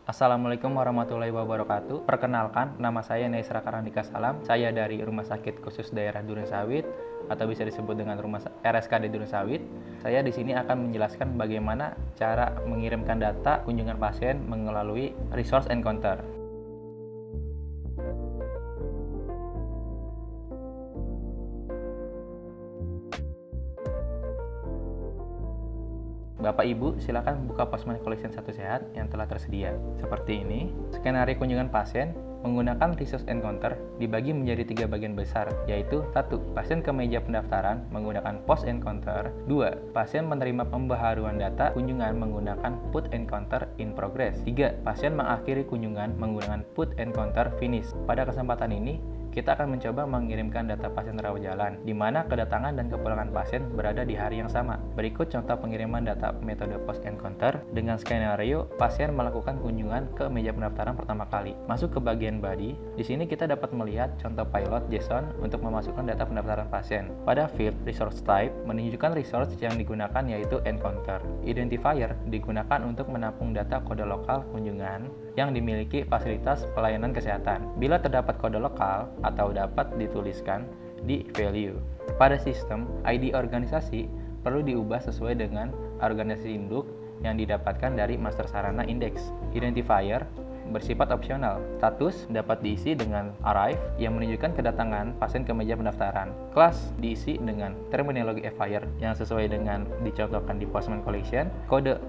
Assalamualaikum warahmatullahi wabarakatuh. Perkenalkan, nama saya Naisra Karandika Salam. Saya dari Rumah Sakit Khusus Daerah Durensawit atau bisa disebut dengan RSKD Durensawit. Saya di sini akan menjelaskan bagaimana cara mengirimkan data kunjungan pasien melalui Resource Encounter. Bapak Ibu, silakan buka Postman Collection Satu Sehat yang telah tersedia. Seperti ini, skenario kunjungan pasien menggunakan Resource Encounter dibagi menjadi 3 bagian besar, yaitu 1. Pasien ke meja pendaftaran menggunakan Post Encounter. 2. Pasien menerima pembaharuan data kunjungan menggunakan Put Encounter in Progress. 3. Pasien mengakhiri kunjungan menggunakan Put Encounter Finish. Pada kesempatan ini, kita akan mencoba mengirimkan data pasien rawat jalan, di mana kedatangan dan kepulangan pasien berada di hari yang sama. Berikut contoh pengiriman data metode post encounter dengan skenario pasien melakukan kunjungan ke meja pendaftaran pertama kali. Masuk ke bagian body, di sini kita dapat melihat contoh pilot JSON untuk memasukkan data pendaftaran pasien. Pada field resource type, menunjukkan resource yang digunakan yaitu encounter. Identifier digunakan untuk menampung data kode lokal kunjungan yang dimiliki fasilitas pelayanan kesehatan. Bila terdapat kode lokal atau dapat dituliskan di value. Pada sistem, ID organisasi perlu diubah sesuai dengan organisasi induk yang didapatkan dari master sarana index. Identifier bersifat opsional. Status dapat diisi dengan arrive yang menunjukkan kedatangan pasien ke meja pendaftaran. Kelas diisi dengan terminologi FHIR yang sesuai dengan dicontohkan di Postman Collection. Kode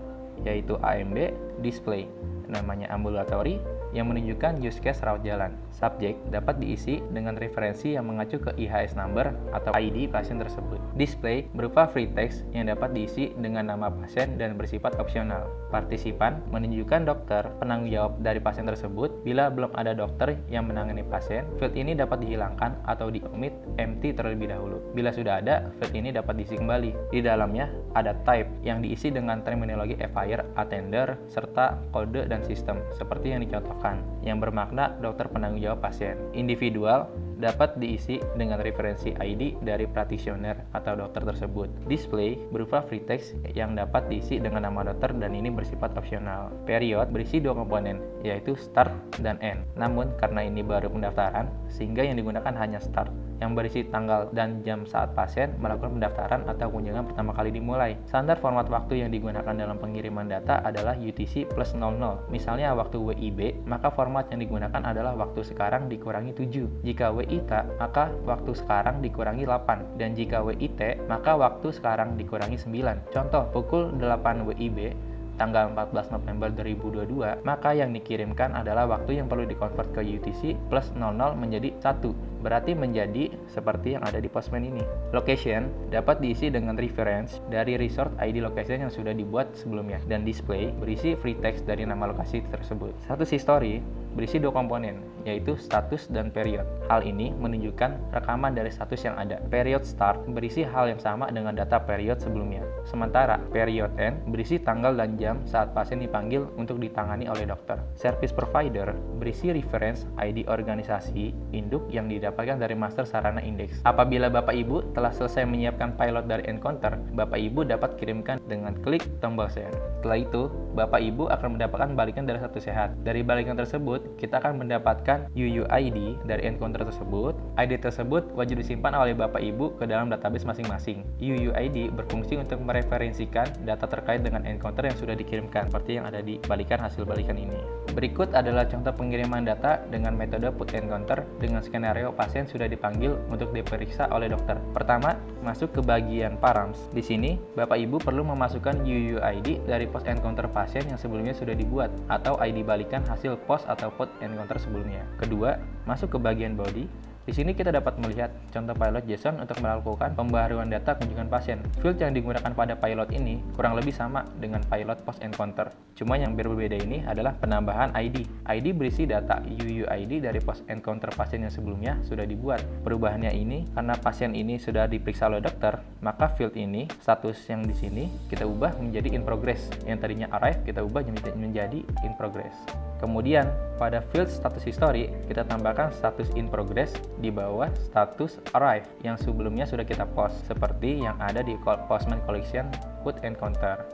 yaitu AMB. Display namanya ambulatory yang menunjukkan use case rawat jalan. Subjek dapat diisi dengan referensi yang mengacu ke IHS number atau ID pasien tersebut. Display berupa free text yang dapat diisi dengan nama pasien dan bersifat opsional. Partisipan menunjukkan dokter penanggung jawab dari pasien tersebut. Bila belum ada dokter yang menangani pasien, field ini dapat dihilangkan atau di-omit empty terlebih dahulu. Bila sudah ada, field ini dapat diisi kembali. Di dalamnya ada type yang diisi dengan terminologi FHIR, attender, serta kode dan sistem seperti yang dicontohkan, yang bermakna dokter penanggung jawab pasien. Individual dapat diisi dengan referensi ID dari practitioner atau dokter tersebut. Display berupa free text yang dapat diisi dengan nama dokter dan ini bersifat opsional. Period berisi 2 komponen, yaitu start dan end. Namun karena ini baru pendaftaran, sehingga yang digunakan hanya start, yang berisi tanggal dan jam saat pasien melakukan pendaftaran atau kunjungan pertama kali dimulai. Standar format waktu yang digunakan dalam pengiriman data adalah UTC plus 00. Misalnya waktu WIB, maka format yang digunakan adalah waktu sekarang dikurangi 7. Jika WITA, maka waktu sekarang dikurangi 8. Dan jika WIT, maka waktu sekarang dikurangi 9. Contoh, pukul 8 WIB, tanggal 14 November 2022, maka yang dikirimkan adalah waktu yang perlu dikonvert ke UTC plus 00 menjadi 1. Berarti menjadi seperti yang ada di Postman ini. Location dapat diisi dengan reference dari resource ID location yang sudah dibuat sebelumnya. Dan display berisi free text dari nama lokasi tersebut. Status history berisi 2 komponen, yaitu status dan period. Hal ini menunjukkan rekaman dari status yang ada. Period start berisi hal yang sama dengan data period sebelumnya. Sementara period end berisi tanggal dan jam saat pasien dipanggil untuk ditangani oleh dokter. Service provider berisi reference ID organisasi induk yang didapatkan dari master sarana index. Apabila Bapak Ibu telah selesai menyiapkan pilot dari encounter, Bapak Ibu dapat kirimkan dengan klik tombol share. Setelah itu, Bapak Ibu akan mendapatkan balikan dari Satu Sehat. Dari balikan tersebut, kita akan mendapatkan UUID dari encounter tersebut. ID tersebut wajib disimpan oleh Bapak Ibu ke dalam database masing-masing. UUID berfungsi untuk mereferensikan data terkait dengan encounter yang sudah dikirimkan, seperti yang ada di balikan hasil balikan ini. Berikut adalah contoh pengiriman data dengan metode put encounter dengan skenario pasien sudah dipanggil untuk diperiksa oleh dokter. Pertama, masuk ke bagian params. Di sini, Bapak Ibu perlu memasukkan UUID dari post encounter pasien yang sebelumnya sudah dibuat atau ID balikan hasil post atau put encounter sebelumnya. Kedua, masuk ke bagian body. Di sini kita dapat melihat contoh pilot JSON untuk melakukan pembaharuan data kunjungan pasien. Field yang digunakan pada pilot ini kurang lebih sama dengan pilot post encounter. Cuma yang berbeda ini adalah penambahan ID. ID berisi data UUID dari post encounter pasien yang sebelumnya sudah dibuat. Perubahannya ini karena pasien ini sudah diperiksa oleh dokter, maka field ini, status yang di sini kita ubah menjadi in progress. Yang tadinya arrive kita ubah menjadi in progress. Kemudian pada field status history kita tambahkan status in progress di bawah status arrive yang sebelumnya sudah kita post seperti yang ada di Postman Collection Put Encounter.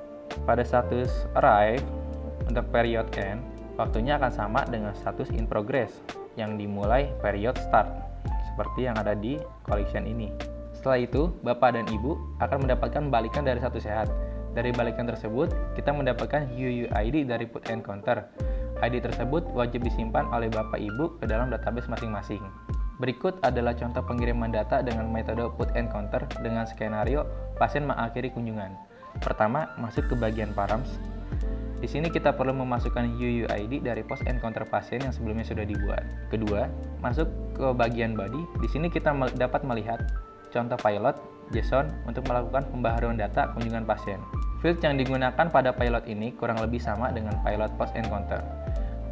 Pada status arrive untuk period end Waktunya akan sama dengan status in progress yang dimulai period start, seperti yang ada di collection ini. Setelah itu, Bapak dan Ibu akan mendapatkan balikan dari satu sehat. Dari balikan tersebut, kita mendapatkan UUID dari put and counter. ID tersebut wajib disimpan oleh Bapak Ibu ke dalam database masing-masing. Berikut adalah contoh pengiriman data dengan metode put and counter dengan skenario pasien mengakhiri kunjungan. Pertama, masuk ke bagian params. Di sini kita perlu memasukkan UUID dari post and counter pasien yang sebelumnya sudah dibuat. Kedua, masuk ke bagian body. Di sini kita dapat melihat contoh pilot JSON untuk melakukan pembaharuan data kunjungan pasien. Field yang digunakan pada pilot ini kurang lebih sama dengan pilot post and counter.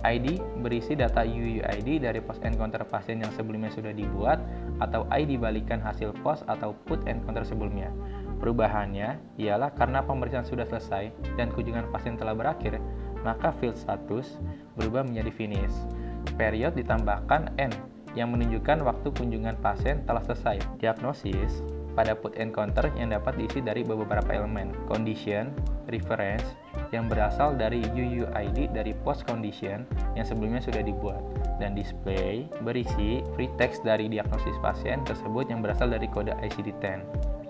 ID berisi data UUID dari post and counter pasien yang sebelumnya sudah dibuat atau ID balikan hasil post atau put and counter sebelumnya. Perubahannya ialah karena pemeriksaan sudah selesai dan kunjungan pasien telah berakhir, maka field status berubah menjadi finish. Period ditambahkan N yang menunjukkan waktu kunjungan pasien telah selesai. Diagnosis pada put and counter yang dapat diisi dari beberapa elemen. Condition, reference, yang berasal dari UUID dari post condition yang sebelumnya sudah dibuat, dan display berisi free text dari diagnosis pasien tersebut yang berasal dari kode ICD-10.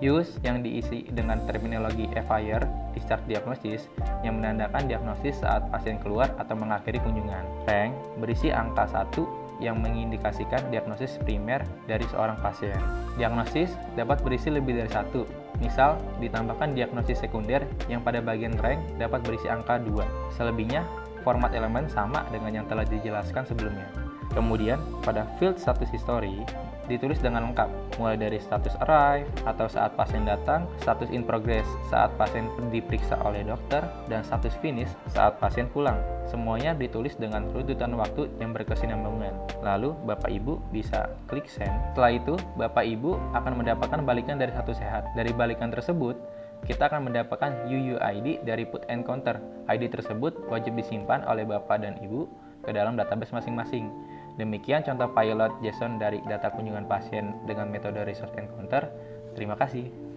Use yang diisi dengan terminologi FHIR, discharge diagnosis, yang menandakan diagnosis saat pasien keluar atau mengakhiri kunjungan. Rank berisi angka 1 yang mengindikasikan diagnosis primer dari seorang pasien. Diagnosis dapat berisi lebih dari satu. Misal, ditambahkan diagnosis sekunder yang pada bagian rank dapat berisi angka 2. Selebihnya, format elemen sama dengan yang telah dijelaskan sebelumnya. Kemudian, pada field status history, ditulis dengan lengkap, mulai dari status arrive atau saat pasien datang, status in progress saat pasien diperiksa oleh dokter, dan status finish saat pasien pulang. Semuanya ditulis dengan runutan waktu yang berkesinambungan. Lalu, Bapak Ibu bisa klik send. Setelah itu, Bapak Ibu akan mendapatkan balikan dari satu sehat. Dari balikan tersebut, kita akan mendapatkan UUID dari put and counter. ID tersebut wajib disimpan oleh Bapak dan Ibu ke dalam database masing-masing. Demikian contoh pilot JSON dari data kunjungan pasien dengan metode resource encounter. Terima kasih.